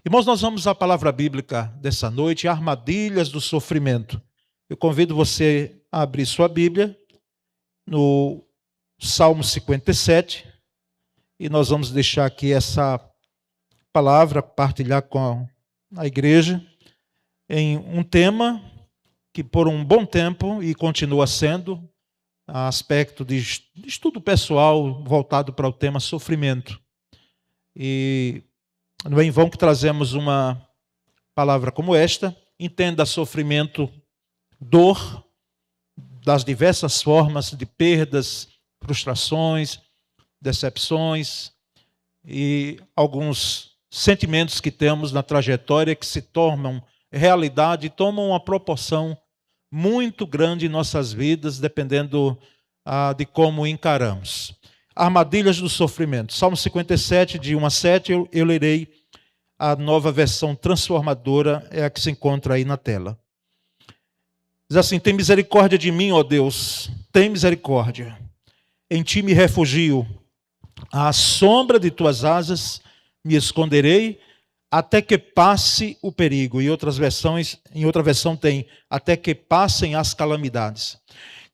Irmãos, nós vamos à palavra bíblica dessa noite, armadilhas do sofrimento. Eu convido você a abrir sua Bíblia no Salmo 57 e nós vamos deixar aqui essa palavra, partilhar com a igreja em um tema que por um bom tempo e continua sendo aspecto de estudo pessoal voltado para o tema sofrimento. E não é em vão que trazemos uma palavra como esta. Entenda sofrimento, dor, das diversas formas de perdas, frustrações, decepções e alguns sentimentos que temos na trajetória que se tornam realidade e tomam uma proporção muito grande em nossas vidas, dependendo de como encaramos. Armadilhas do sofrimento. Salmo 57, de 1 a 7, eu lerei a nova versão transformadora, é a que se encontra aí na tela. Diz assim: tem misericórdia de mim, ó Deus, tem misericórdia. Em ti me refugio. À sombra de tuas asas me esconderei, até que passe o perigo. Em outra versão tem, até que passem as calamidades.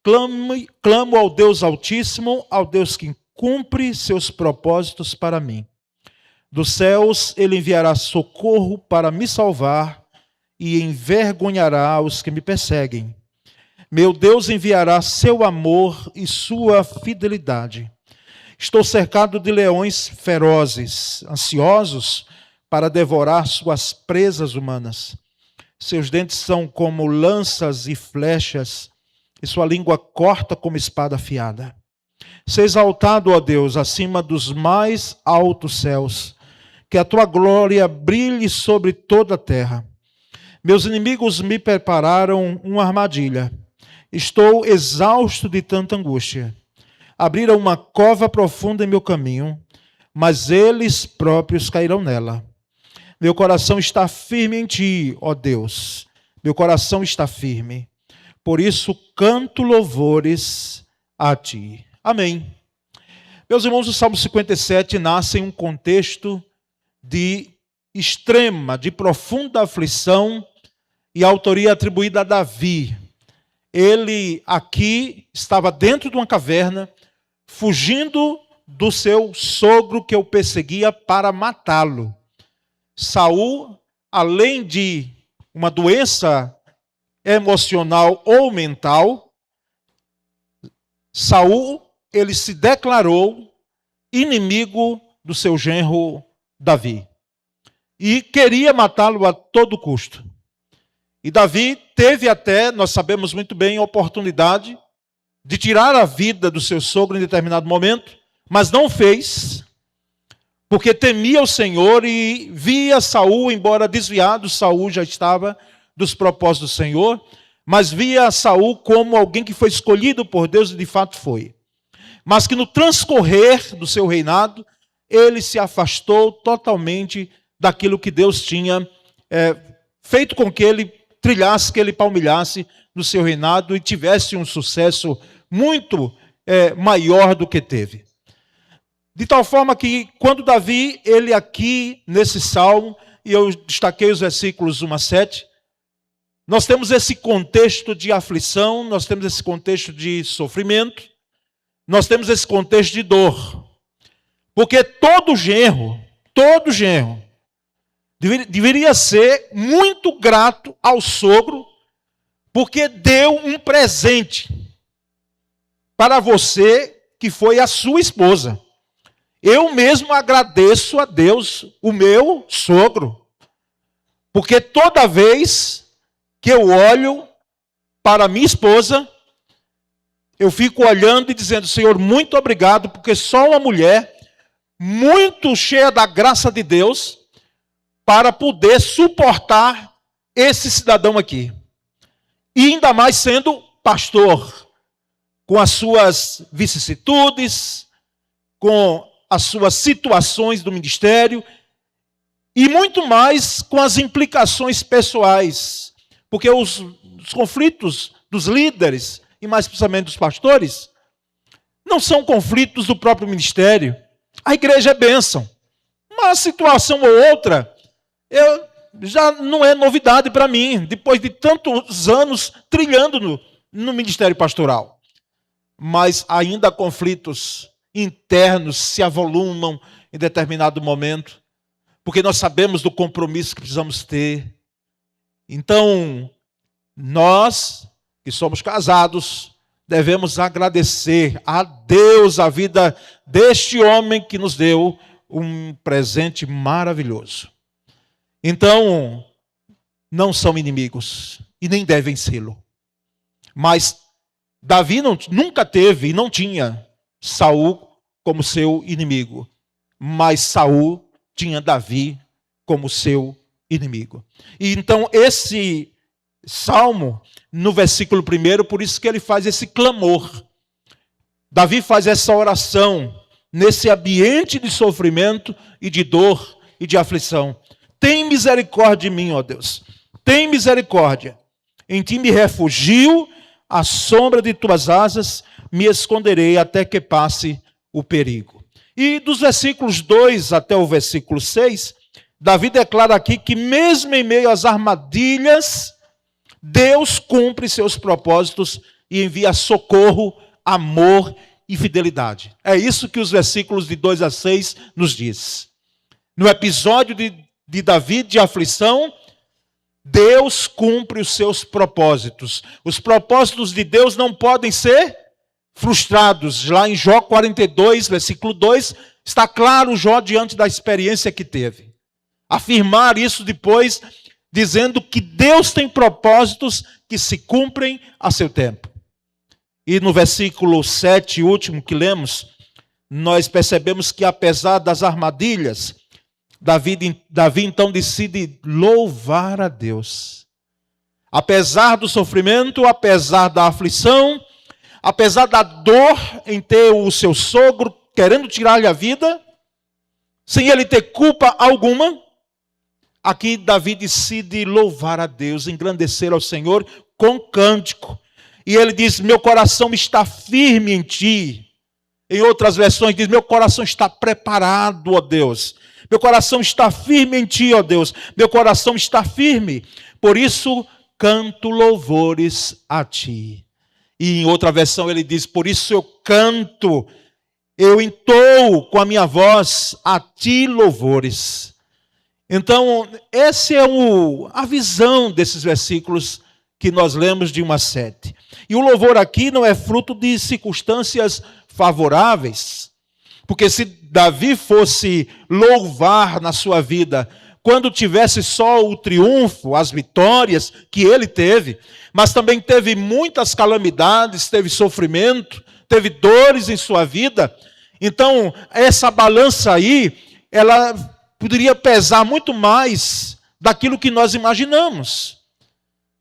Clamo ao Deus Altíssimo, ao Deus que cumpre seus propósitos para mim. Dos céus ele enviará socorro para me salvar e envergonhará os que me perseguem. Meu Deus enviará seu amor e sua fidelidade. Estou cercado de leões ferozes, ansiosos para devorar suas presas humanas. Seus dentes são como lanças e flechas, e sua língua corta como espada afiada. Seja exaltado, ó Deus, acima dos mais altos céus, que a tua glória brilhe sobre toda a terra. Meus inimigos me prepararam uma armadilha. Estou exausto de tanta angústia. Abriram uma cova profunda em meu caminho, mas eles próprios cairão nela. Meu coração está firme em ti, ó Deus. Meu coração está firme. Por isso canto louvores a ti. Amém. Meus irmãos, o Salmo 57 nasce em um contexto de extrema, de profunda aflição e autoria atribuída a Davi. Ele aqui estava dentro de uma caverna, fugindo do seu sogro que o perseguia para matá-lo. Saul, além de uma doença emocional ou mental, Saul, ele se declarou inimigo do seu genro Davi e queria matá-lo a todo custo. E Davi teve até, nós sabemos muito bem, a oportunidade de tirar a vida do seu sogro em determinado momento, mas não fez, porque temia o Senhor e via Saul, embora desviado, Saul já estava dos propósitos do Senhor, mas via Saul como alguém que foi escolhido por Deus e de fato foi. Mas que no transcorrer do seu reinado, ele se afastou totalmente daquilo que Deus tinha feito com que ele trilhasse, que ele palmilhasse no seu reinado e tivesse um sucesso muito maior do que teve. De tal forma que quando Davi, ele aqui nesse salmo, e eu destaquei os versículos 1 a 7, nós temos esse contexto de aflição, nós temos esse contexto de sofrimento, nós temos esse contexto de dor. Porque todo genro, deveria ser muito grato ao sogro, porque deu um presente para você que foi a sua esposa. Eu mesmo agradeço a Deus, o meu sogro, porque toda vez que eu olho para minha esposa, eu fico olhando e dizendo: Senhor, muito obrigado, porque só uma mulher muito cheia da graça de Deus para poder suportar esse cidadão aqui. E ainda mais sendo pastor, com as suas vicissitudes, com as suas situações do ministério e muito mais com as implicações pessoais. Porque os conflitos dos líderes, e mais precisamente dos pastores, não são conflitos do próprio ministério. A igreja é bênção. Uma situação ou outra Já não é novidade para mim, depois de tantos anos trilhando no ministério pastoral. Mas ainda conflitos internos se avolumam em determinado momento, porque nós sabemos do compromisso que precisamos ter. Então, nós que somos casados, devemos agradecer a Deus a vida deste homem que nos deu um presente maravilhoso. Então, não são inimigos e nem devem sê-lo. Mas Davi nunca teve e não tinha Saul como seu inimigo. Mas Saul tinha Davi como seu inimigo. E então esse salmo, no versículo 1, por isso que ele faz esse clamor. Davi faz essa oração nesse ambiente de sofrimento e de dor e de aflição. Tem misericórdia de mim, ó Deus. Tem misericórdia. Em ti me refugio, à sombra de tuas asas me esconderei até que passe o perigo. E dos versículos 2 até o versículo 6, Davi declara aqui que mesmo em meio às armadilhas, Deus cumpre seus propósitos e envia socorro, amor e fidelidade. É isso que os versículos de 2 a 6 nos diz. No episódio de Davi de aflição, Deus cumpre os seus propósitos. Os propósitos de Deus não podem ser frustrados. Lá em Jó 42, versículo 2, está claro Jó diante da experiência que teve. Afirmar isso depois, dizendo que Deus tem propósitos que se cumprem a seu tempo. E no versículo 7, último que lemos, nós percebemos que apesar das armadilhas, Davi então decide louvar a Deus. Apesar do sofrimento, apesar da aflição, apesar da dor em ter o seu sogro querendo tirar-lhe a vida, sem ele ter culpa alguma, aqui Davi decide louvar a Deus, engrandecer ao Senhor com cântico. E ele diz, meu coração está firme em ti. Em outras versões diz, meu coração está preparado, ó Deus. Meu coração está firme em ti, ó Deus. Meu coração está firme. Por isso, canto louvores a ti. E em outra versão ele diz, por isso eu canto, eu entoo com a minha voz a ti louvores. Então, essa é a visão desses versículos que nós lemos de 1 a 7. E o louvor aqui não é fruto de circunstâncias favoráveis. Porque se Davi fosse louvar na sua vida, quando tivesse só o triunfo, as vitórias que ele teve, mas também teve muitas calamidades, teve sofrimento, teve dores em sua vida, então essa balança aí, ela poderia pesar muito mais daquilo que nós imaginamos.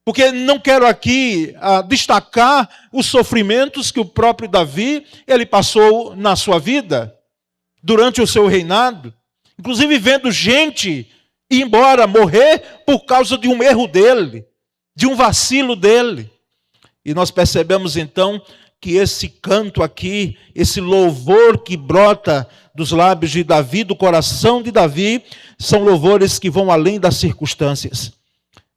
Porque não quero aqui destacar os sofrimentos que o próprio Davi, ele passou na sua vida, durante o seu reinado, inclusive vendo gente ir embora, morrer por causa de um erro dele, de um vacilo dele. E nós percebemos então que esse canto aqui, esse louvor que brota dos lábios de Davi, do coração de Davi, são louvores que vão além das circunstâncias.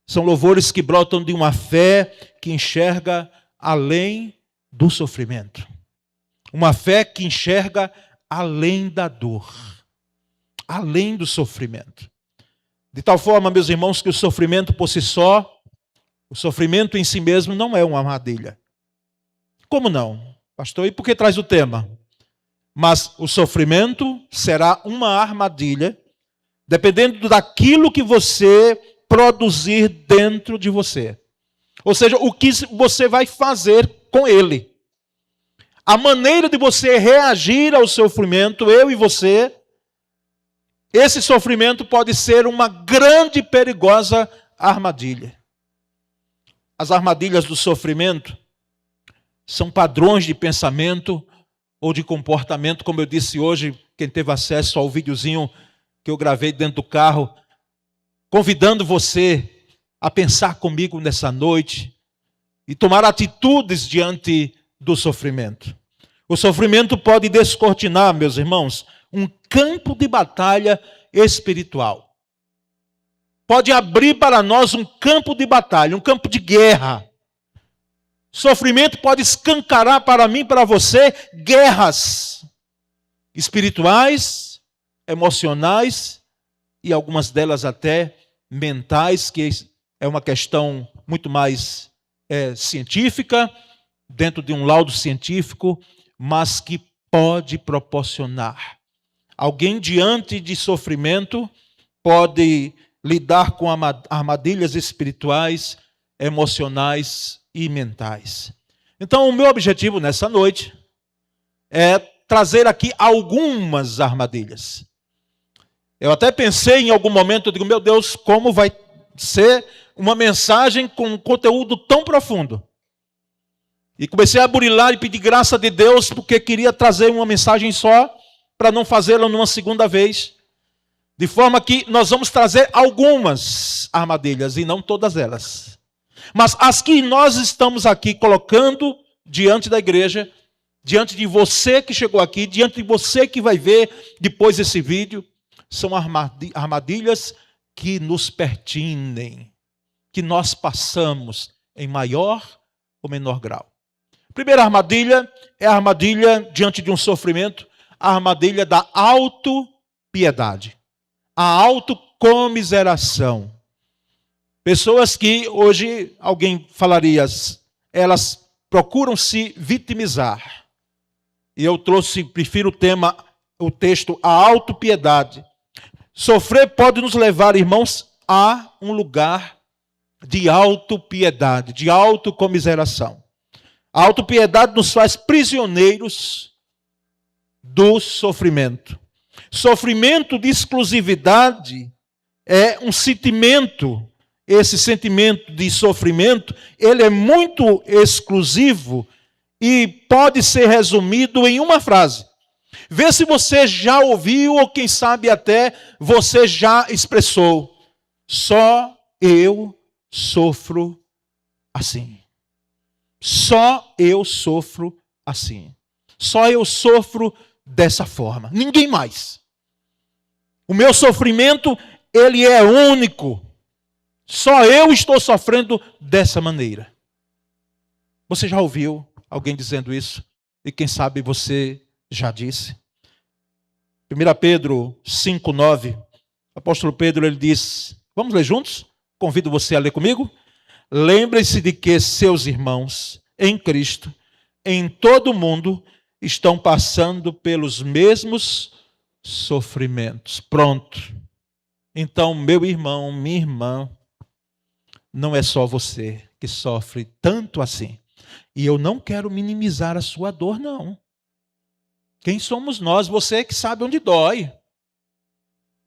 São louvores que brotam de uma fé que enxerga além do sofrimento. Uma fé que enxerga além da dor, além do sofrimento. De tal forma, meus irmãos, que o sofrimento por si só, o sofrimento em si mesmo não é uma armadilha. Como não? Pastor, e por que traz o tema? Mas o sofrimento será uma armadilha, dependendo daquilo que você produzir dentro de você. Ou seja, o que você vai fazer com ele. A maneira de você reagir ao sofrimento, eu e você, esse sofrimento pode ser uma grande e perigosa armadilha. As armadilhas do sofrimento são padrões de pensamento ou de comportamento, como eu disse hoje, quem teve acesso ao videozinho que eu gravei dentro do carro, convidando você a pensar comigo nessa noite e tomar atitudes diante do sofrimento. O sofrimento pode descortinar, meus irmãos, um campo de batalha espiritual. pode abrir para nós um campo de batalha, um campo de guerra. Sofrimento pode escancarar para mim, para você, guerras espirituais, emocionais e algumas delas até mentais, que é uma questão muito mais científica, dentro de um laudo científico, mas que pode proporcionar. Alguém diante de sofrimento pode lidar com armadilhas espirituais, emocionais e mentais. Então, o meu objetivo nessa noite é trazer aqui algumas armadilhas. Eu até pensei em algum momento, eu digo, meu Deus, como vai ser uma mensagem com um conteúdo tão profundo? E comecei a burilar e pedir graça de Deus, porque queria trazer uma mensagem só, para não fazê-la numa segunda vez. De forma que nós vamos trazer algumas armadilhas, e não todas elas. Mas as que nós estamos aqui colocando diante da igreja, diante de você que chegou aqui, diante de você que vai ver depois esse vídeo, são armadilhas que nos pertinem, que nós passamos em maior ou menor grau. Primeira armadilha é a armadilha diante de um sofrimento, a armadilha da autopiedade, a autocomiseração. Pessoas que hoje alguém falaria, elas procuram se vitimizar. E eu prefiro o texto, a autopiedade. Sofrer pode nos levar, irmãos, a um lugar de autopiedade, de autocomiseração. A autopiedade nos faz prisioneiros do sofrimento. Sofrimento de exclusividade é um sentimento. Esse sentimento de sofrimento, ele é muito exclusivo e pode ser resumido em uma frase. Vê se você já ouviu ou quem sabe até você já expressou. Só eu sofro assim. Só eu sofro assim. Só eu sofro dessa forma. Ninguém mais. O meu sofrimento, ele é único. Só eu estou sofrendo dessa maneira. Você já ouviu alguém dizendo isso? E quem sabe você já disse. 1 Pedro 5,9. O apóstolo Pedro, ele diz, vamos ler juntos? Convido você a ler comigo. Lembre-se de que seus irmãos em Cristo, em todo o mundo, estão passando pelos mesmos sofrimentos. Pronto. Então, meu irmão, minha irmã, não é só você que sofre tanto assim. E eu não quero minimizar a sua dor, não. Quem somos nós? Você é que sabe onde dói.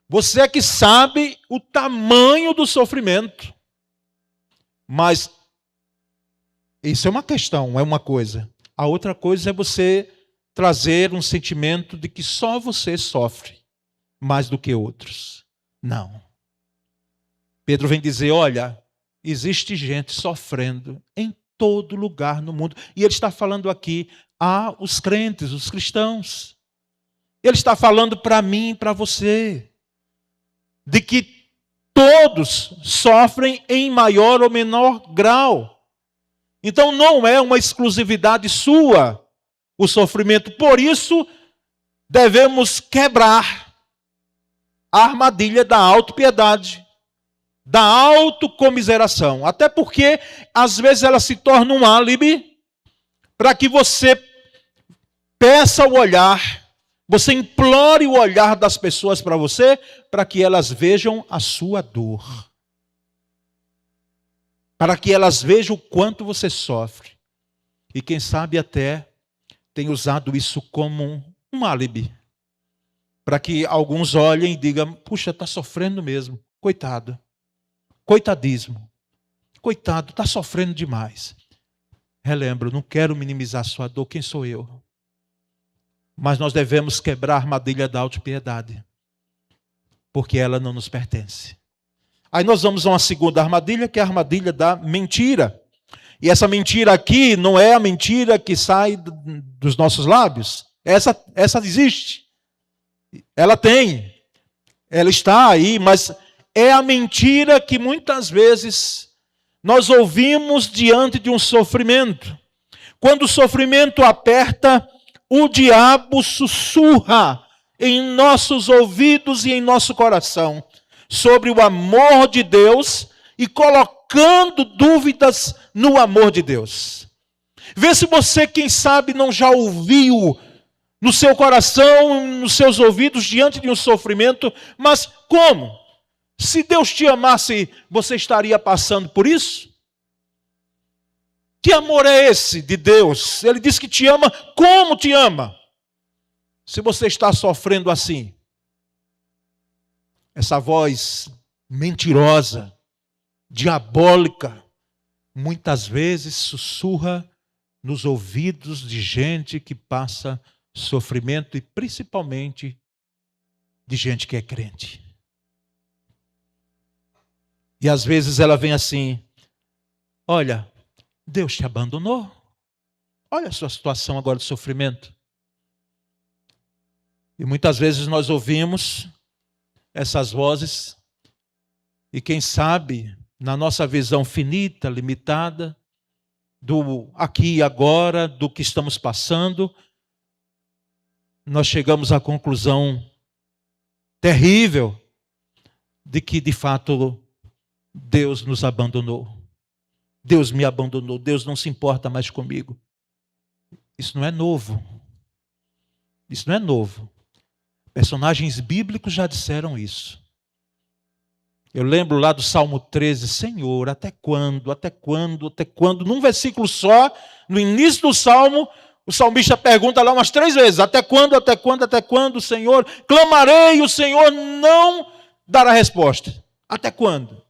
Você é que sabe o tamanho do sofrimento. Mas isso é uma questão, é uma coisa. A outra coisa é você trazer um sentimento de que só você sofre mais do que outros. Não. Pedro vem dizer, olha, existe gente sofrendo em todo lugar no mundo. E ele está falando aqui aos crentes, os cristãos. Ele está falando para mim e para você. De que todos sofrem em maior ou menor grau. Então não é uma exclusividade sua o sofrimento. Por isso devemos quebrar a armadilha da autopiedade, da autocomiseração. Até porque às vezes ela se torna um álibi para que você peça o olhar, você implore o olhar das pessoas para você, para que elas vejam a sua dor. Para que elas vejam o quanto você sofre. E quem sabe até tem usado isso como um álibi. Para que alguns olhem e digam, puxa, está sofrendo mesmo. Coitado. Coitadismo. Coitado, está sofrendo demais. Relembro, não quero minimizar a sua dor, quem sou eu? Mas nós devemos quebrar a armadilha da autopiedade, porque ela não nos pertence. Aí nós vamos a uma segunda armadilha, que é a armadilha da mentira. E essa mentira aqui não é a mentira que sai dos nossos lábios. Essa existe. Ela tem. Ela está aí, mas é a mentira que muitas vezes nós ouvimos diante de um sofrimento. Quando o sofrimento aperta, o diabo sussurra em nossos ouvidos e em nosso coração sobre o amor de Deus e colocando dúvidas no amor de Deus. Vê se você, quem sabe, não já ouviu no seu coração, nos seus ouvidos, diante de um sofrimento, mas como? Se Deus te amasse, você estaria passando por isso? Que amor é esse de Deus? Ele diz que te ama, como te ama? Se você está sofrendo assim, essa voz mentirosa, diabólica, muitas vezes sussurra nos ouvidos de gente que passa sofrimento e principalmente de gente que é crente. E às vezes ela vem assim: olha, Deus te abandonou. Olha a sua situação agora de sofrimento. E muitas vezes nós ouvimos essas vozes e quem sabe, na nossa visão finita, limitada, do aqui e agora, do que estamos passando, nós chegamos à conclusão terrível de que, de fato, Deus nos abandonou. Deus me abandonou. Deus não se importa mais comigo. Isso não é novo. Isso não é novo. Personagens bíblicos já disseram isso. Eu lembro lá do Salmo 13, Senhor, até quando, até quando, até quando? Num versículo só, no início do Salmo, o salmista pergunta lá umas 3 vezes: até quando, até quando, até quando, Senhor? Clamarei e o Senhor não dará resposta. Até quando?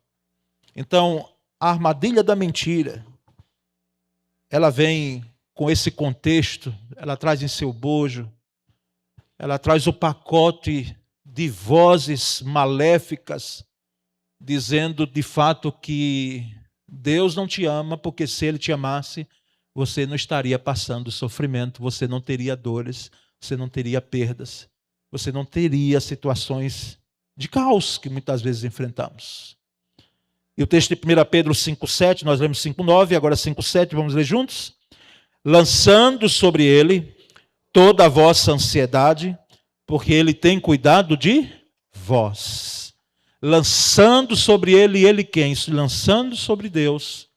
Então, a armadilha da mentira, ela vem com esse contexto, ela traz em seu bojo, ela traz o pacote de vozes maléficas, dizendo de fato que Deus não te ama, porque se Ele te amasse, você não estaria passando sofrimento, você não teria dores, você não teria perdas, você não teria situações de caos que muitas vezes enfrentamos. E o texto de 1 Pedro 5,7, nós lemos 5,9, agora 5,7, vamos ler juntos? Lançando sobre Ele toda a vossa ansiedade, porque Ele tem cuidado de vós. Lançando sobre Ele, Ele quem? Lançando sobre Deus.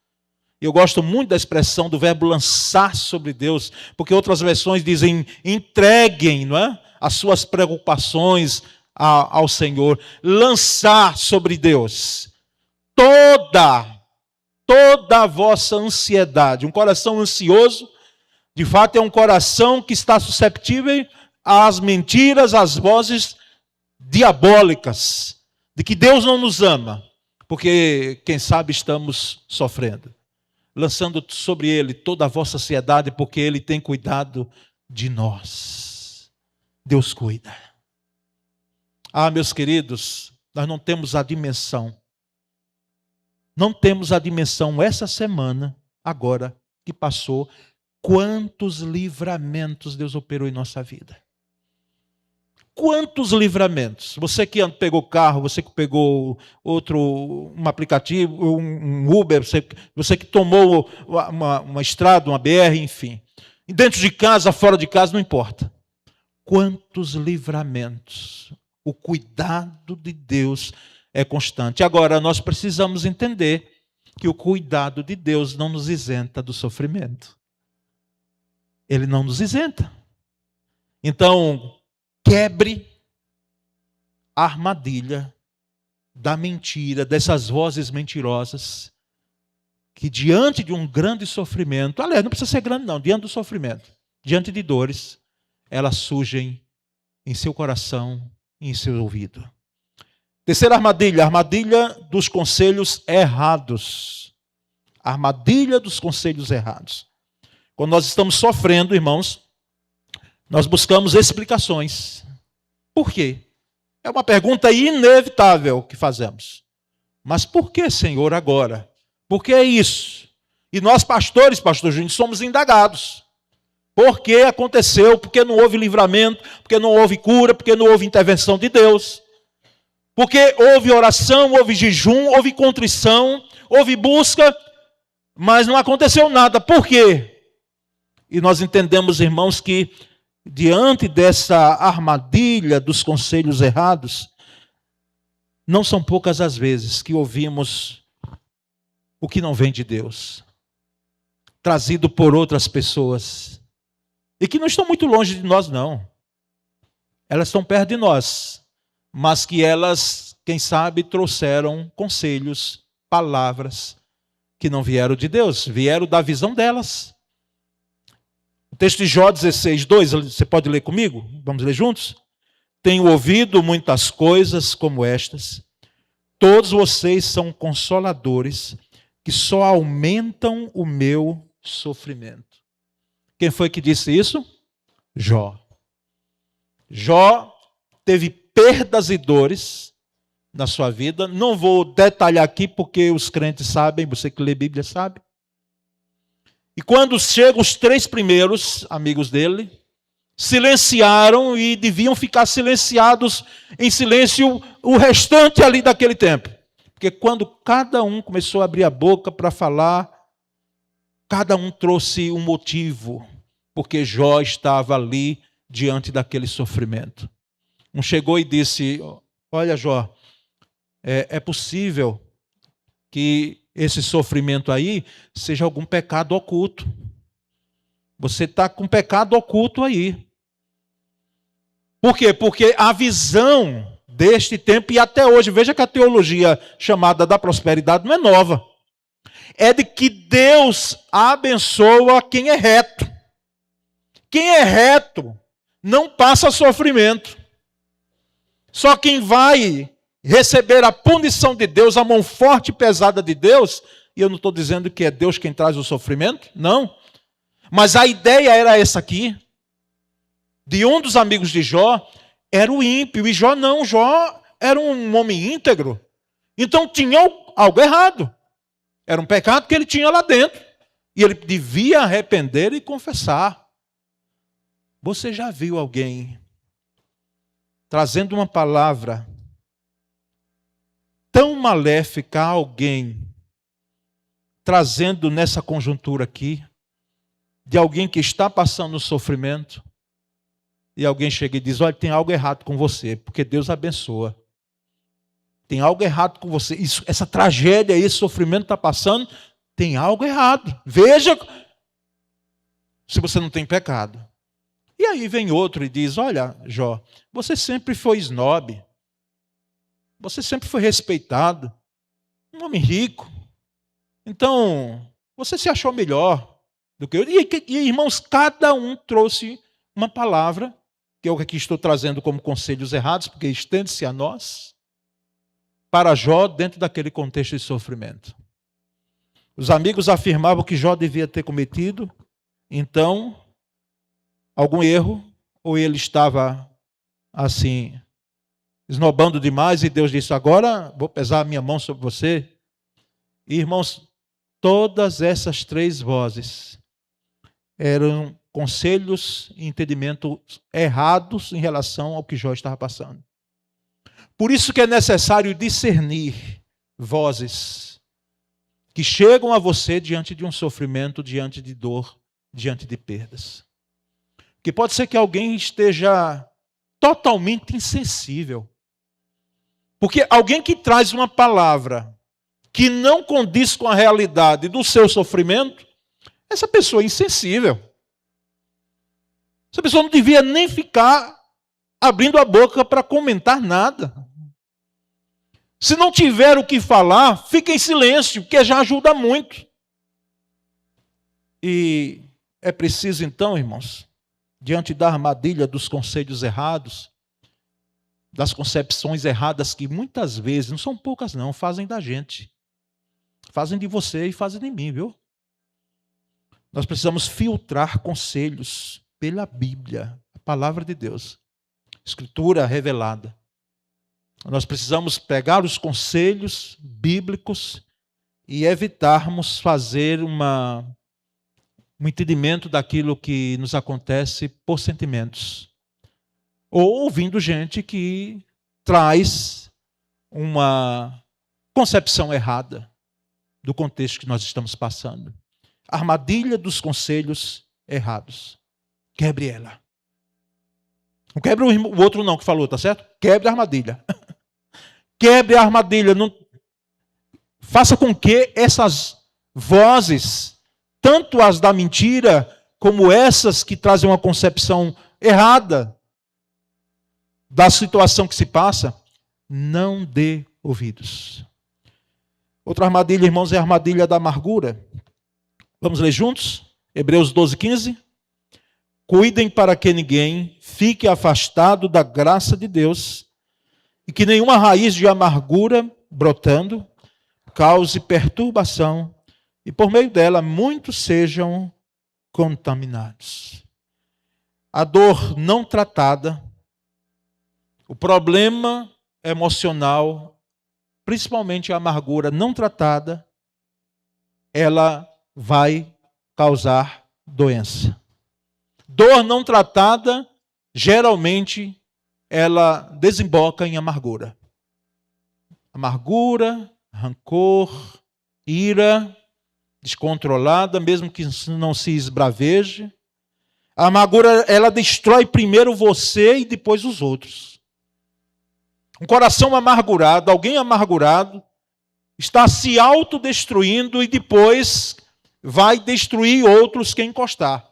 Eu gosto muito da expressão do verbo lançar sobre Deus, porque outras versões dizem entreguem, não é? As suas preocupações ao Senhor. Lançar sobre Deus toda a vossa ansiedade. Um coração ansioso, de fato, é um coração que está susceptível às mentiras, às vozes diabólicas, de que Deus não nos ama, porque, quem sabe, estamos sofrendo. Lançando sobre Ele toda a vossa ansiedade, porque Ele tem cuidado de nós. Deus cuida. Ah, meus queridos, nós não temos a dimensão. Não temos a dimensão essa semana, agora, que passou, quantos livramentos Deus operou em nossa vida. Quantos livramentos? Você que pegou carro, você que pegou um aplicativo, um Uber, você que tomou uma estrada, uma BR, enfim. Dentro de casa, fora de casa, não importa. Quantos livramentos. O cuidado de Deus é constante. Agora, nós precisamos entender que o cuidado de Deus não nos isenta do sofrimento. Ele não nos isenta. Então, quebre a armadilha da mentira, dessas vozes mentirosas, que diante de um grande sofrimento, aliás, não precisa ser grande não, diante do sofrimento, diante de dores, elas surgem em seu coração e em seu ouvido. Terceira armadilha, a armadilha dos conselhos errados. A armadilha dos conselhos errados. Quando nós estamos sofrendo, irmãos, nós buscamos explicações. Por quê? É uma pergunta inevitável que fazemos. Mas por que, Senhor, agora? Por que isso? E nós, pastores, pastor Júnior, somos indagados. Por que aconteceu? Por que não houve livramento? Por que não houve cura? Por que não houve intervenção de Deus? Porque houve oração, houve jejum, houve contrição, houve busca, mas não aconteceu nada. Por quê? E nós entendemos, irmãos, que diante dessa armadilha dos conselhos errados, não são poucas as vezes que ouvimos o que não vem de Deus, trazido por outras pessoas, e que não estão muito longe de nós, não. Elas estão perto de nós, mas que elas, quem sabe, trouxeram conselhos, palavras, que não vieram de Deus, vieram da visão delas. O texto de Jó 16:2, você pode ler comigo? Vamos ler juntos? Tenho ouvido muitas coisas como estas. Todos vocês são consoladores que só aumentam o meu sofrimento. Quem foi que disse isso? Jó. Jó teve perdas e dores na sua vida. Não vou detalhar aqui porque os crentes sabem, você que lê Bíblia sabe. E quando chegam os 3 primeiros amigos dele, silenciaram e deviam ficar silenciados em silêncio o restante ali daquele tempo. Porque quando cada um começou a abrir a boca para falar, cada um trouxe um motivo, porque Jó estava ali diante daquele sofrimento. Um chegou e disse, olha Jó, é possível que esse sofrimento aí seja algum pecado oculto. Você está com pecado oculto aí. Por quê? Porque a visão deste tempo e até hoje, veja que a teologia chamada da prosperidade não é nova. É de que Deus abençoa quem é reto. Quem é reto não passa sofrimento. Só quem vai receber a punição de Deus, a mão forte e pesada de Deus, e eu não estou dizendo que é Deus quem traz o sofrimento, não. Mas a ideia era essa aqui, de um dos amigos de Jó, era o ímpio, e Jó não, Jó era um homem íntegro, então tinha algo errado, era um pecado que ele tinha lá dentro, e ele devia arrepender e confessar. Você já viu alguém trazendo uma palavra tão maléfica a alguém, trazendo nessa conjuntura aqui, de alguém que está passando sofrimento, e alguém chega e diz, olha, tem algo errado com você, porque Deus abençoa. Tem algo errado com você. Essa tragédia, esse sofrimento está passando, tem algo errado. Veja se você não tem pecado. E aí vem outro e diz, olha, Jó, você sempre foi snob. Você sempre foi respeitado. Um homem rico. Então, você se achou melhor do que eu. E irmãos, cada um trouxe uma palavra, que eu aqui estou trazendo como conselhos errados, porque estende-se a nós, para Jó dentro daquele contexto de sofrimento. Os amigos afirmavam que Jó devia ter cometido, então, algum erro, ou ele estava assim, esnobando demais, e Deus disse, agora vou pesar a minha mão sobre você. E, irmãos, todas essas 3 vozes eram conselhos e entendimentos errados em relação ao que Jó estava passando. Por isso que é necessário discernir vozes que chegam a você diante de um sofrimento, diante de dor, diante de perdas. Que pode ser que alguém esteja totalmente insensível. Porque alguém que traz uma palavra que não condiz com a realidade do seu sofrimento, essa pessoa é insensível. Essa pessoa não devia nem ficar abrindo a boca para comentar nada. Se não tiver o que falar, fique em silêncio, porque já ajuda muito. E é preciso então, irmãos, diante da armadilha dos conselhos errados, das concepções erradas que muitas vezes, não são poucas não, fazem da gente. Fazem de você e fazem de mim, viu? Nós precisamos filtrar conselhos pela Bíblia, a palavra de Deus, Escritura revelada. Nós precisamos pegar os conselhos bíblicos e evitarmos fazer um entendimento daquilo que nos acontece por sentimentos. Ou ouvindo gente que traz uma concepção errada do contexto que nós estamos passando. Armadilha dos conselhos errados. Quebre ela. Não quebre o outro não que falou, tá certo? Quebre a armadilha. Quebre a armadilha. Não... Faça com que essas vozes, tanto as da mentira, como essas que trazem uma concepção errada da situação que se passa, não dê ouvidos. Outra armadilha, irmãos, é a armadilha da amargura. Vamos ler juntos? Hebreus 12, 15. Cuidem para que ninguém fique afastado da graça de Deus e que nenhuma raiz de amargura brotando cause perturbação e por meio dela muitos sejam contaminados. A dor não tratada, o problema emocional, principalmente a amargura não tratada, ela vai causar doença. Dor não tratada, geralmente, ela desemboca em amargura. Amargura, rancor, ira, descontrolada, mesmo que não se esbraveje. A amargura, ela destrói primeiro você e depois os outros. Um coração amargurado, alguém amargurado, está se autodestruindo e depois vai destruir outros que encostar.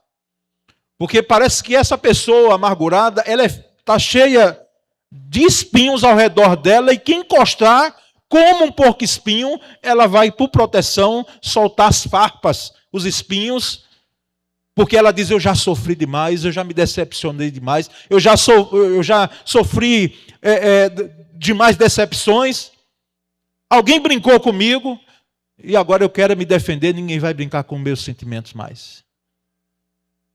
Porque parece que essa pessoa amargurada, ela está cheia de espinhos ao redor dela e quem encostar, como um porco-espinho, ela vai, por proteção, soltar as farpas, os espinhos, porque ela diz, eu já sofri demais, eu já me decepcionei demais, eu já sofri demais decepções, alguém brincou comigo, e agora eu quero me defender, ninguém vai brincar com meus sentimentos mais.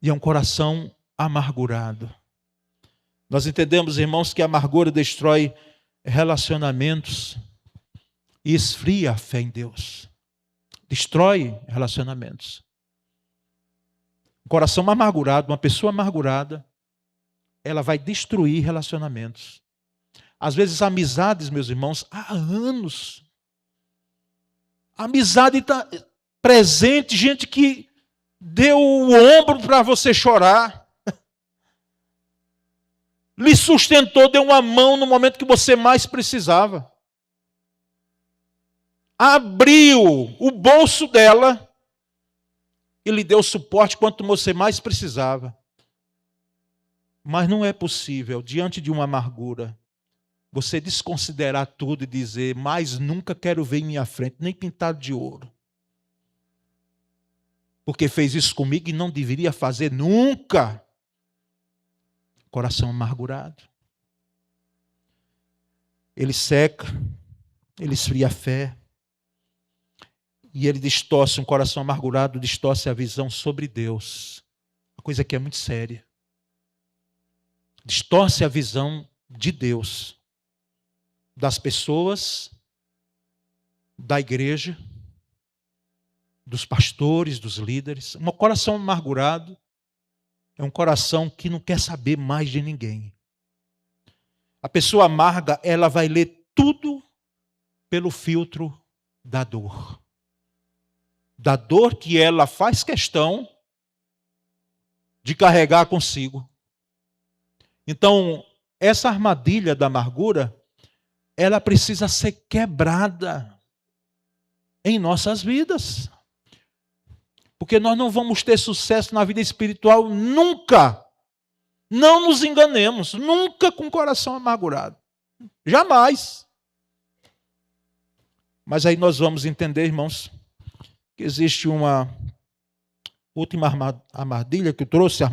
E é um coração amargurado. Nós entendemos, irmãos, que a amargura destrói relacionamentos e esfria a fé em Deus. Destrói relacionamentos. Um coração amargurado, uma pessoa amargurada, ela vai destruir relacionamentos. Às vezes amizades, meus irmãos, há anos. A amizade está presente, gente que deu o ombro para você chorar. Lhe sustentou, deu uma mão no momento que você mais precisava. Abriu o bolso dela e lhe deu suporte quanto você mais precisava. Mas não é possível, diante de uma amargura, você desconsiderar tudo e dizer, mais nunca quero ver em minha frente, nem pintado de ouro. Porque fez isso comigo e não deveria fazer nunca. Coração amargurado. Ele seca, ele esfria a fé. E ele distorce, um coração amargurado distorce a visão sobre Deus. Uma coisa que é muito séria. Distorce a visão de Deus. Das pessoas, da igreja, dos pastores, dos líderes. Um coração amargurado é um coração que não quer saber mais de ninguém. A pessoa amarga, ela vai ler tudo pelo filtro da dor. Da dor que ela faz questão de carregar consigo. Então, essa armadilha da amargura, ela precisa ser quebrada em nossas vidas. Porque nós não vamos ter sucesso na vida espiritual nunca. Não nos enganemos, nunca com o coração amargurado. Jamais. Mas aí nós vamos entender, irmãos, que existe uma última armadilha que eu trouxe, a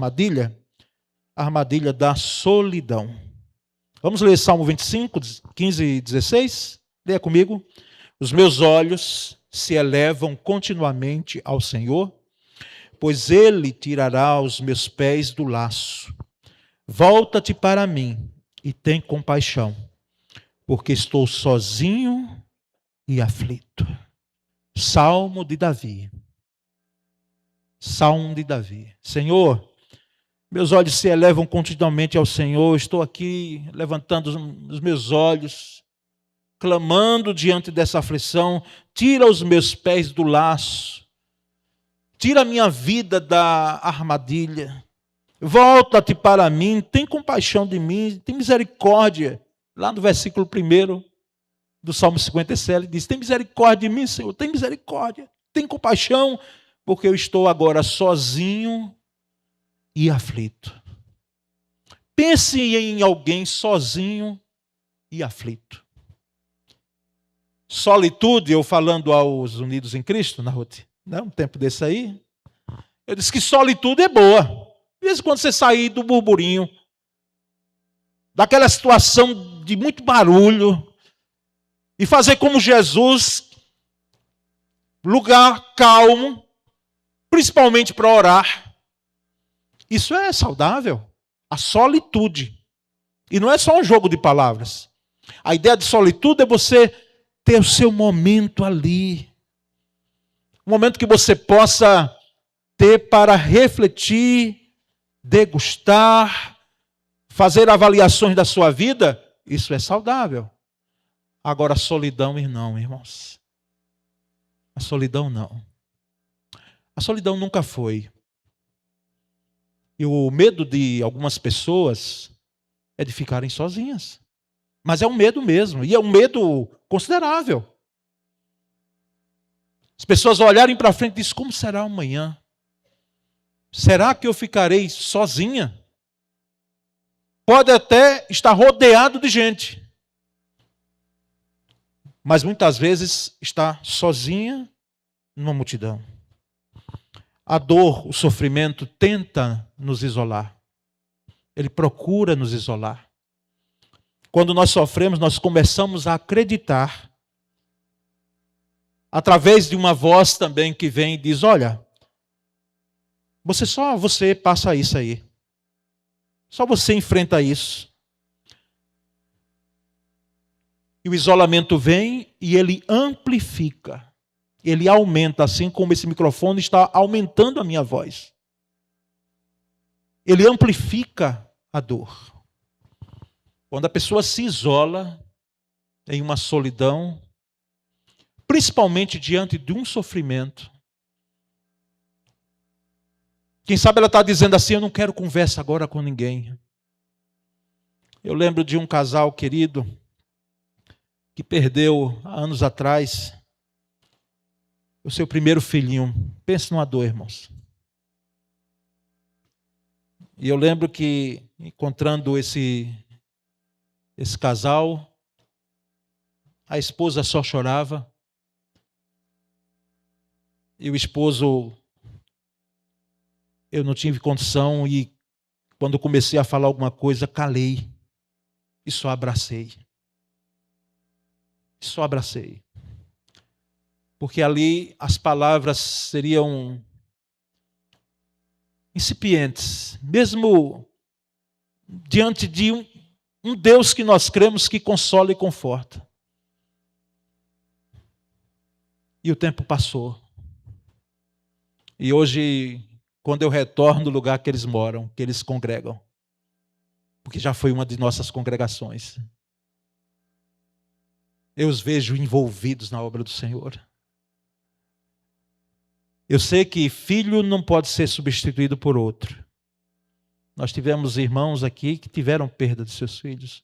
armadilha da solidão. Vamos ler Salmo 25, 15 e 16? Leia comigo. Os meus olhos se elevam continuamente ao Senhor, pois Ele tirará os meus pés do laço. Volta-te para mim e tem compaixão, porque estou sozinho e aflito. Salmo de Davi. Salmo de Davi. Senhor, meus olhos se elevam continuamente ao Senhor. Estou aqui levantando os meus olhos clamando diante dessa aflição: tira os meus pés do laço, tira a minha vida da armadilha, volta-te para mim, tem compaixão de mim, tem misericórdia. Lá no versículo 1 do Salmo 57, ele diz: tem misericórdia de mim, Senhor, tem misericórdia, tem compaixão, porque eu estou agora sozinho e aflito. Pense em alguém sozinho e aflito. Solitude, eu falando aos unidos em Cristo, na Ruth, né, um tempo desse aí, eu disse que solitude é boa. De vez em quando você sair do burburinho, daquela situação de muito barulho, e fazer como Jesus, lugar calmo, principalmente para orar. Isso é saudável. A solitude. E não é só um jogo de palavras. A ideia de solitude é você ter o seu momento ali. Um momento que você possa ter para refletir, degustar, fazer avaliações da sua vida. Isso é saudável. Agora, a solidão, não, irmãos. A solidão não. A solidão nunca foi. E o medo de algumas pessoas é de ficarem sozinhas. Mas é um medo mesmo. E é um medo considerável. As pessoas olharem para frente e dizem: como será amanhã? Será que eu ficarei sozinha? Pode até estar rodeado de gente. Mas muitas vezes está sozinha numa multidão. A dor, o sofrimento tenta nos isolar. Ele procura nos isolar. Quando nós sofremos, nós começamos a acreditar, através de uma voz também que vem e diz: olha, você passa isso aí. Só você enfrenta isso. E o isolamento vem e ele amplifica. Ele aumenta, assim como esse microfone está aumentando a minha voz. Ele amplifica a dor. Quando a pessoa se isola em uma solidão, principalmente diante de um sofrimento, quem sabe ela está dizendo assim: eu não quero conversa agora com ninguém. Eu lembro de um casal querido que perdeu há anos atrás o seu primeiro filhinho. Pense numa dor, irmãos. E eu lembro que, encontrando esse casal, a esposa só chorava. E o esposo, eu não tive condição, e quando comecei a falar alguma coisa, calei. E só abracei. Só abracei. Porque ali as palavras seriam incipientes, mesmo diante de um Deus que nós cremos que consola e conforta. E o tempo passou. E hoje, quando eu retorno no lugar que eles moram, que eles congregam, porque já foi uma de nossas congregações, eu os vejo envolvidos na obra do Senhor. Eu sei que filho não pode ser substituído por outro. Nós tivemos irmãos aqui que tiveram perda de seus filhos.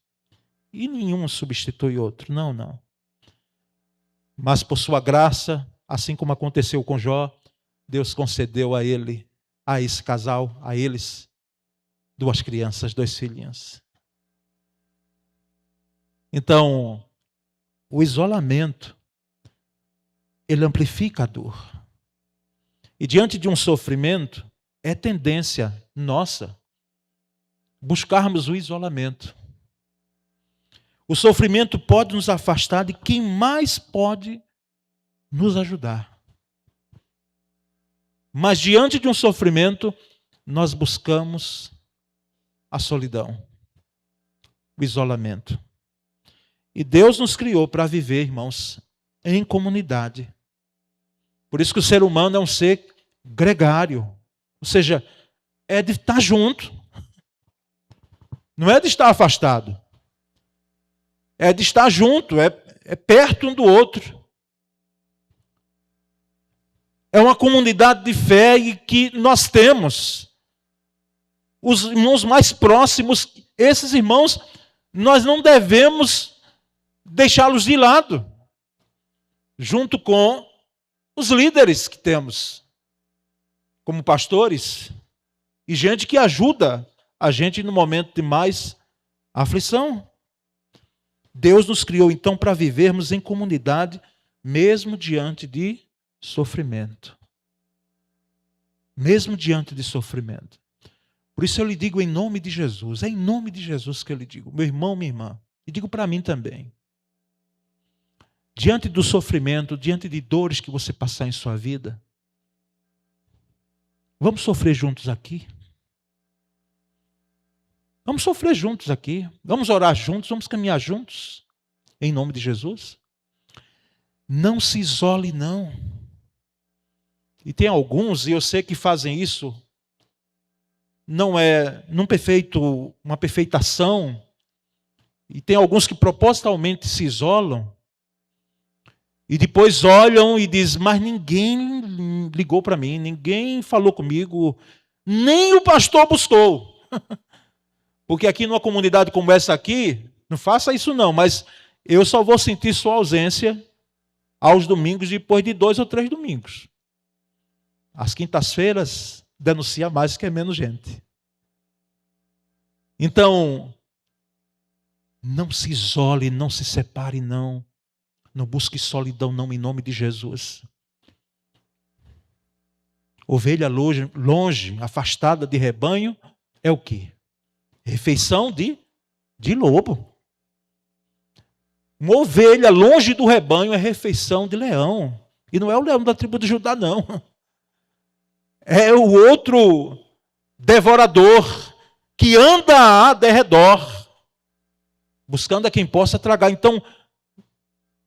E nenhum substitui outro. Não, não. Mas por sua graça, assim como aconteceu com Jó, Deus concedeu a ele, a esse casal, a eles, 2 crianças, 2 filhinhos. Então, o isolamento, ele amplifica a dor. E diante de um sofrimento, é tendência nossa buscarmos o isolamento. O sofrimento pode nos afastar de quem mais pode nos ajudar. Mas diante de um sofrimento, nós buscamos a solidão, o isolamento. E Deus nos criou para viver, irmãos, em comunidade. Por isso que o ser humano é um ser gregário. Ou seja, é de estar junto. Não é de estar afastado. É de estar junto. é perto um do outro. É uma comunidade de fé e que nós temos. Os irmãos mais próximos, esses irmãos, nós não devemos deixá-los de lado, junto com os líderes que temos, como pastores, e gente que ajuda a gente no momento de mais aflição. Deus nos criou então para vivermos em comunidade, mesmo diante de sofrimento. Mesmo diante de sofrimento. Por isso eu lhe digo em nome de Jesus, é em nome de Jesus que eu lhe digo, meu irmão, minha irmã, e digo para mim também. Diante do sofrimento, diante de dores que você passar em sua vida, vamos sofrer juntos aqui. Vamos sofrer juntos aqui. Vamos orar juntos, vamos caminhar juntos. Em nome de Jesus. Não se isole, não. E tem alguns, e eu sei que fazem isso, não é uma perfeitação. E tem alguns que propositalmente se isolam. E depois olham e dizem, mas ninguém ligou para mim, ninguém falou comigo, nem o pastor buscou. Porque aqui numa comunidade como essa aqui, não faça isso não, mas eu só vou sentir sua ausência aos domingos, depois de 2 ou 3 domingos. Às quintas-feiras, denuncia mais que é menos gente. Então, não se isole, não se separe não. Não busque solidão não, em nome de Jesus. Ovelha longe, afastada de rebanho, é o quê? Refeição de lobo. Uma ovelha longe do rebanho é refeição de leão. E não é o leão da tribo de Judá, não. É o outro devorador que anda a derredor, buscando a quem possa tragar. Então,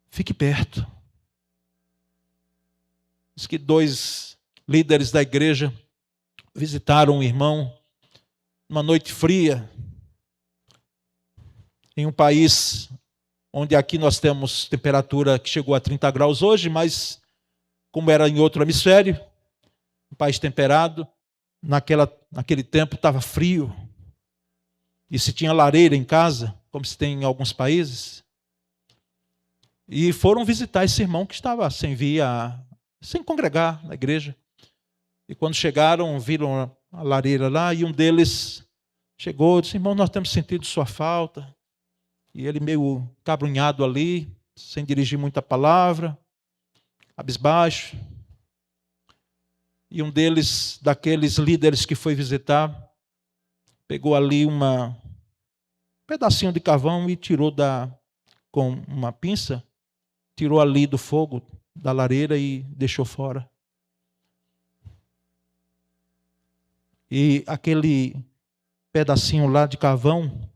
fique perto. Diz que 2 líderes da igreja visitaram um irmão numa noite fria, em um país onde aqui nós temos temperatura que chegou a 30 graus hoje, mas como era em outro hemisfério, um país temperado, naquele tempo estava frio, e se tinha lareira em casa, como se tem em alguns países, e foram visitar esse irmão que estava sem congregar na igreja. E quando chegaram, viram a lareira lá, e um deles chegou e disse, irmão, nós temos sentido sua falta. E ele meio cabrunhado ali, sem dirigir muita palavra, cabisbaixo. E um deles, daqueles líderes que foi visitar, pegou ali um pedacinho de carvão e tirou com uma pinça, tirou ali do fogo da lareira e deixou fora. E aquele pedacinho lá de carvão,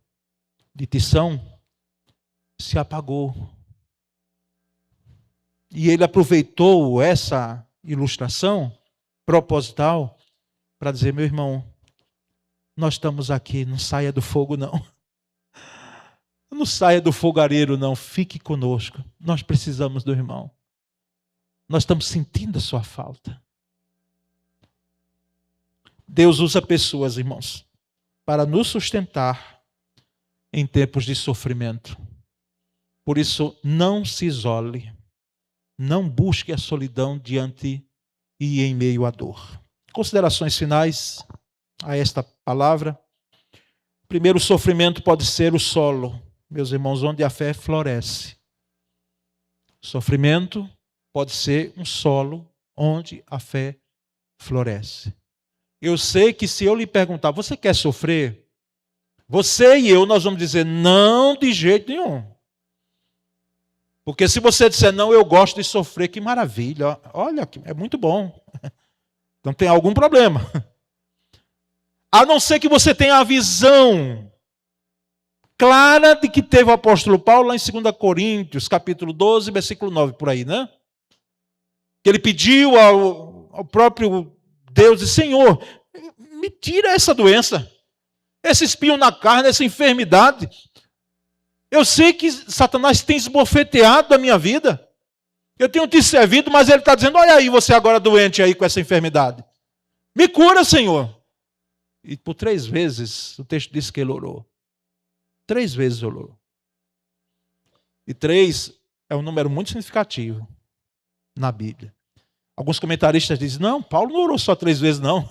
de tição, se apagou. E ele aproveitou essa ilustração proposital para dizer, meu irmão, nós estamos aqui, não saia do fogo não. Não saia do fogareiro não, fique conosco. Nós precisamos do irmão. Nós estamos sentindo a sua falta. Deus usa pessoas, irmãos, para nos sustentar em tempos de sofrimento. Por isso, não se isole. Não busque a solidão diante e em meio à dor. Considerações finais a esta palavra. Primeiro, o sofrimento pode ser o solo, meus irmãos, onde a fé floresce. Sofrimento pode ser um solo onde a fé floresce. Eu sei que se eu lhe perguntar, você quer sofrer? Você e eu, nós vamos dizer, não de jeito nenhum. Porque se você disser, não, eu gosto de sofrer, que maravilha, olha, é muito bom. Então tem algum problema. A não ser que você tenha a visão clara de que teve o apóstolo Paulo lá em 2 Coríntios, capítulo 12, versículo 9, por aí, né? Que ele pediu ao próprio Deus, disse, Senhor, me tira essa doença, esse espinho na carne, essa enfermidade. Eu sei que Satanás tem esbofeteado a minha vida. Eu tenho te servido, mas ele está dizendo, olha aí você agora doente aí com essa enfermidade. Me cura, Senhor. E por 3 vezes, o texto diz que ele orou. 3 vezes orou. E 3 é um número muito significativo na Bíblia. Alguns comentaristas dizem, não, Paulo não orou só 3 vezes, não.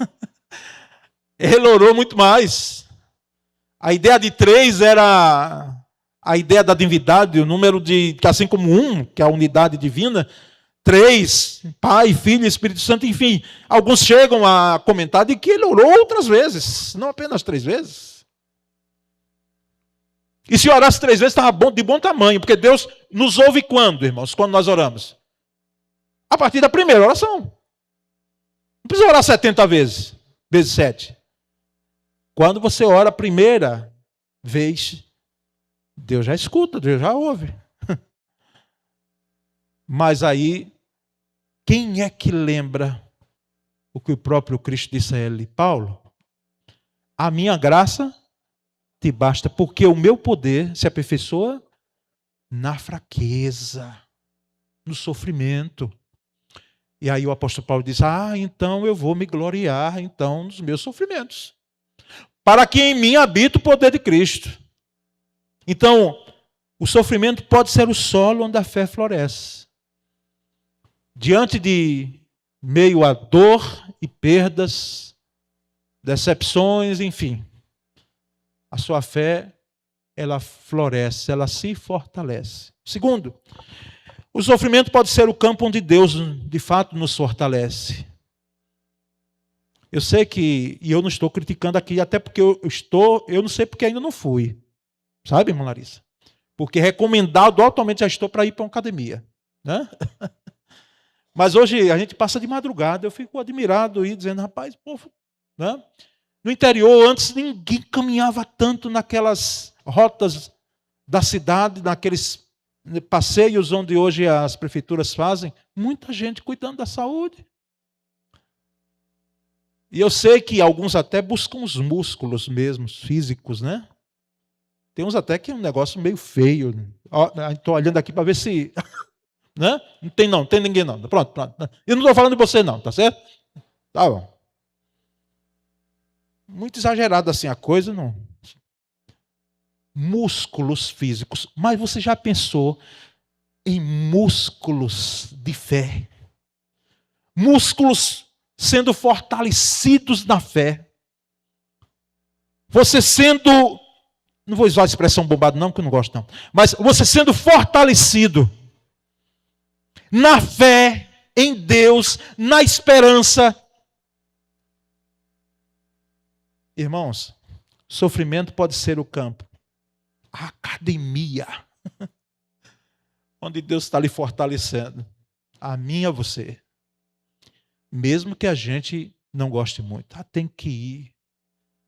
Ele orou muito mais. A ideia de 3 era a ideia da divindade, o número de, que assim como 1, que é a unidade divina, 3, Pai, Filho e Espírito Santo, enfim. Alguns chegam a comentar de que ele orou outras vezes, não apenas 3 vezes. E se orasse 3 vezes, estava de bom tamanho, porque Deus nos ouve quando, irmãos? Quando nós oramos? A partir da primeira oração. Não precisa orar 70 vezes, vezes 7. Quando você ora a primeira vez, Deus já escuta, Deus já ouve. Mas quem é que lembra o que o próprio Cristo disse a ele? Paulo, a minha graça te basta, porque o meu poder se aperfeiçoa na fraqueza, no sofrimento. E aí o apóstolo Paulo diz, então eu vou me gloriar então nos meus sofrimentos, para que em mim habite o poder de Cristo. Então, o sofrimento pode ser o solo onde a fé floresce. Diante de meio a dor e perdas, decepções, enfim, a sua fé, ela floresce, ela se fortalece. Segundo, o sofrimento pode ser o campo onde Deus, de fato, nos fortalece. Eu sei que, e eu não estou criticando aqui, até porque eu não sei porque ainda não fui. Sabe, irmã Larissa? Porque recomendado atualmente já estou para ir para uma academia. Né? Mas hoje a gente passa de madrugada, eu fico admirado e dizendo, rapaz, povo, né? No interior, antes ninguém caminhava tanto naquelas rotas da cidade, naqueles passeios onde hoje as prefeituras fazem, muita gente cuidando da saúde. E eu sei que alguns até buscam os músculos mesmo, físicos, né? Tem uns até que é um negócio meio feio. Estou olhando aqui para ver se... né? Não tem ninguém não. Pronto. Eu não estou falando de você não, tá certo? Tá bom. Muito exagerado assim a coisa, não. Músculos físicos. Mas você já pensou em músculos de fé? Músculos sendo fortalecidos na fé. Você sendo, não vou usar a expressão bombado não, que eu não gosto não, mas você sendo fortalecido na fé, em Deus, na esperança. Irmãos, sofrimento pode ser o campo, a academia, onde Deus está lhe fortalecendo, a mim e a você. Mesmo que a gente não goste muito. Tem que ir.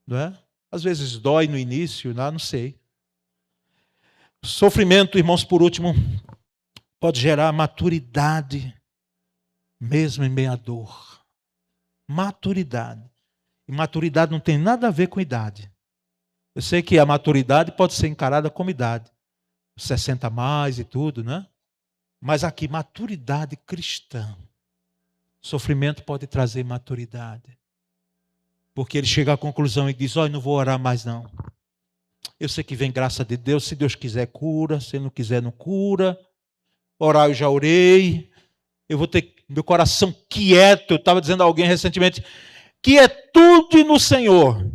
Não é? Às vezes dói no início, não sei. Sofrimento, irmãos, por último, pode gerar maturidade, mesmo em meio à dor. Maturidade. E maturidade não tem nada a ver com idade. Eu sei que a maturidade pode ser encarada como idade. 60 a mais e tudo, né? Mas aqui, maturidade cristã. Sofrimento pode trazer maturidade. Porque ele chega à conclusão e diz, não vou orar mais não. Eu sei que vem graça de Deus, se Deus quiser cura, se não quiser não cura. Orar eu já orei. Eu vou ter meu coração quieto. Eu estava dizendo a alguém recentemente, quietude no Senhor.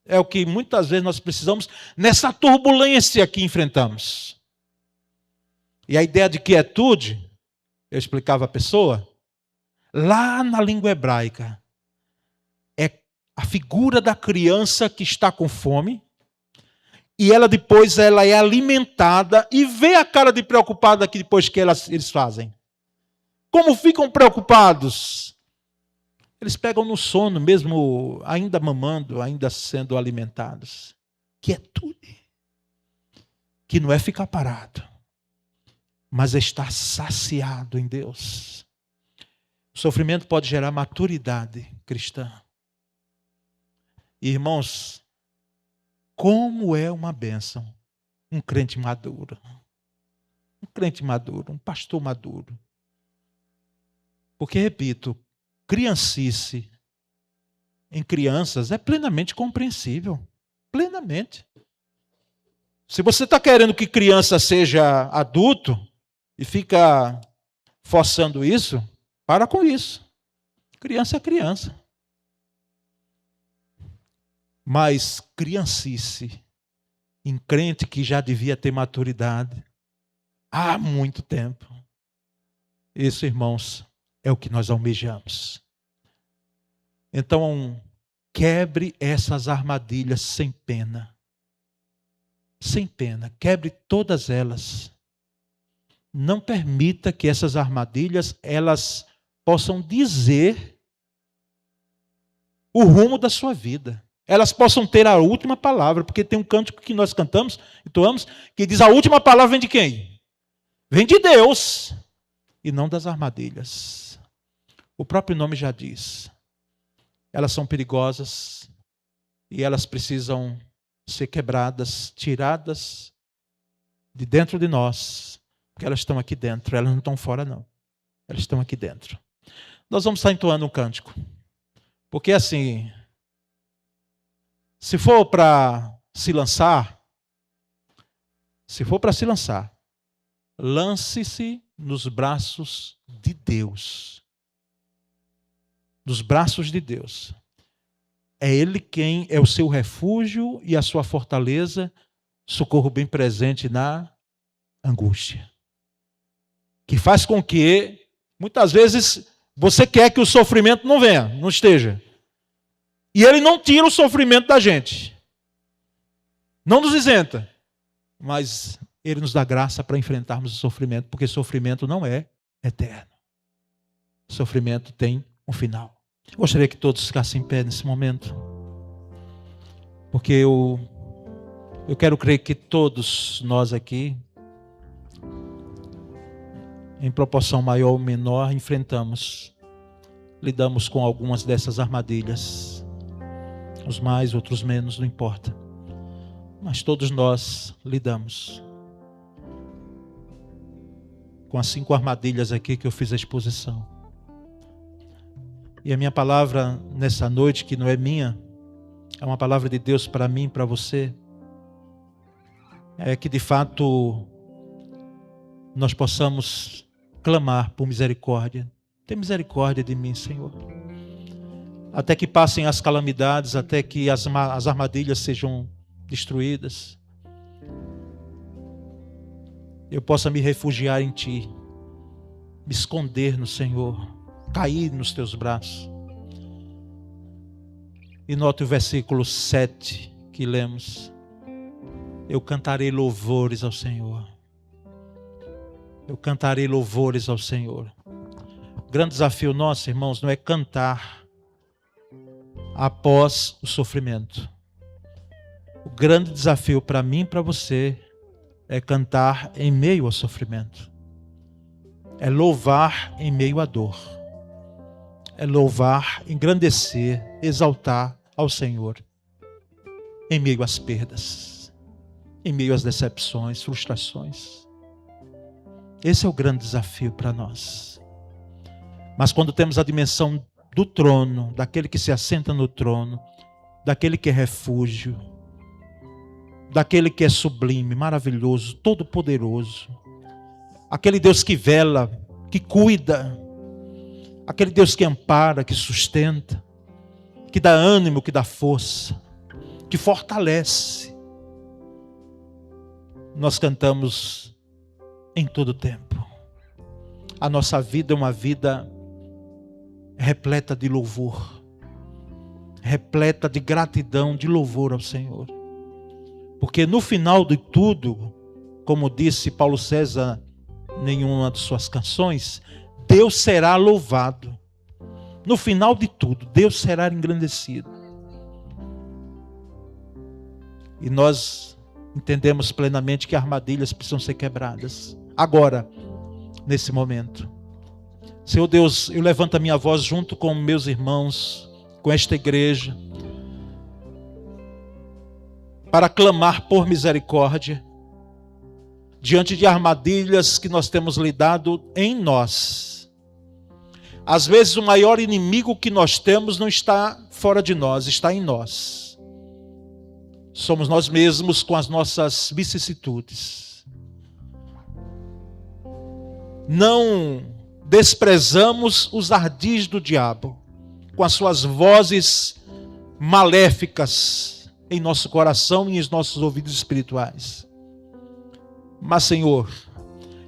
É o que muitas vezes nós precisamos nessa turbulência que enfrentamos. E a ideia de quietude, eu explicava à pessoa, lá na língua hebraica, é a figura da criança que está com fome, e ela depois ela é alimentada, e vê a cara de preocupada que depois que eles fazem. Como ficam preocupados? Eles pegam no sono, mesmo ainda mamando, ainda sendo alimentados. Quietude. Que não é ficar parado, mas é estar saciado em Deus. O sofrimento pode gerar maturidade cristã. Irmãos, como é uma bênção um crente maduro. Um crente maduro, um pastor maduro. Porque, repito, criancice em crianças é plenamente compreensível. Plenamente. Se você está querendo que criança seja adulto e fica forçando isso, para com isso. Criança é criança. Mas criancice em crente que já devia ter maturidade há muito tempo. Isso, irmãos, é o que nós almejamos. Então, quebre essas armadilhas sem pena. Sem pena. Quebre todas elas. Não permita que essas armadilhas, elas possam dizer o rumo da sua vida. Elas possam ter a última palavra, porque tem um cântico que nós cantamos, entoamos, que diz: a última palavra vem de quem? Vem de Deus, e não das armadilhas. O próprio nome já diz. Elas são perigosas e elas precisam ser quebradas, tiradas de dentro de nós, porque elas estão aqui dentro, elas não estão fora não. Elas estão aqui dentro. Nós vamos estar entoando um cântico. Porque assim, se for para se lançar, lance-se nos braços de Deus. Nos braços de Deus. É Ele quem é o seu refúgio e a sua fortaleza, socorro bem presente na angústia. Que faz com que, muitas vezes, você quer que o sofrimento não venha, não esteja. E Ele não tira o sofrimento da gente. Não nos isenta. Mas Ele nos dá graça para enfrentarmos o sofrimento, porque sofrimento não é eterno. Sofrimento tem um final. Gostaria que todos ficassem em pé nesse momento. Porque eu quero crer que todos nós aqui, em proporção maior ou menor, lidamos com algumas dessas armadilhas. Uns mais, outros menos, não importa. Mas todos nós lidamos com as 5 armadilhas aqui que eu fiz a exposição. E a minha palavra nessa noite, que não é minha, é uma palavra de Deus para mim, para você, é que de fato nós possamos clamar por misericórdia. Tem misericórdia de mim, Senhor. Até que passem as calamidades, até que as armadilhas sejam destruídas, eu possa me refugiar em Ti, me esconder no Senhor, cair nos Teus braços. E note o versículo 7 que lemos: eu cantarei louvores ao Senhor. Eu cantarei louvores ao Senhor. O grande desafio nosso, irmãos, não é cantar após o sofrimento. O grande desafio para mim e para você é cantar em meio ao sofrimento. É louvar em meio à dor. É louvar, engrandecer, exaltar ao Senhor em meio às perdas, em meio às decepções, frustrações. Esse é o grande desafio para nós. Mas quando temos a dimensão do trono, daquele que se assenta no trono, daquele que é refúgio, daquele que é sublime, maravilhoso, todo-poderoso, aquele Deus que vela, que cuida, aquele Deus que ampara, que sustenta, que dá ânimo, que dá força, que fortalece. Nós cantamos em todo tempo. A nossa vida é uma vida repleta de louvor, repleta de gratidão, de louvor ao Senhor. Porque no final de tudo, como disse Paulo César em uma de suas canções, Deus será louvado. No final de tudo, Deus será engrandecido. E nós entendemos plenamente que armadilhas precisam ser quebradas. Agora, nesse momento. Senhor Deus, eu levanto a minha voz junto com meus irmãos, com esta igreja, para clamar por misericórdia, diante de armadilhas que nós temos lidado em nós. Às vezes o maior inimigo que nós temos não está fora de nós, está em nós. Somos nós mesmos com as nossas vicissitudes. Não desprezamos os ardis do diabo, com as suas vozes maléficas em nosso coração e em nossos ouvidos espirituais. Mas, Senhor,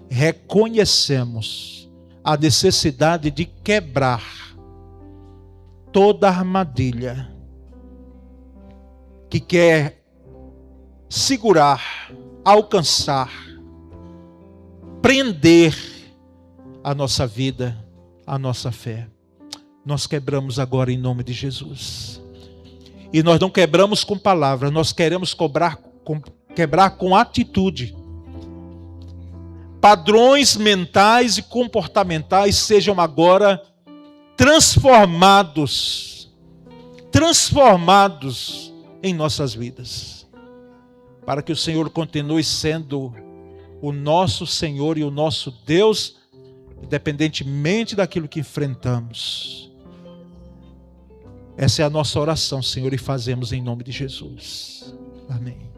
reconhecemos a necessidade de quebrar toda armadilha que quer segurar, alcançar, prender a nossa vida, a nossa fé. Nós quebramos agora em nome de Jesus. E nós não quebramos com palavras, nós queremos quebrar com atitude. Padrões mentais e comportamentais sejam agora transformados em nossas vidas, para que o Senhor continue sendo o nosso Senhor e o nosso Deus, independentemente daquilo que enfrentamos. Essa é a nossa oração, Senhor, e fazemos em nome de Jesus. Amém.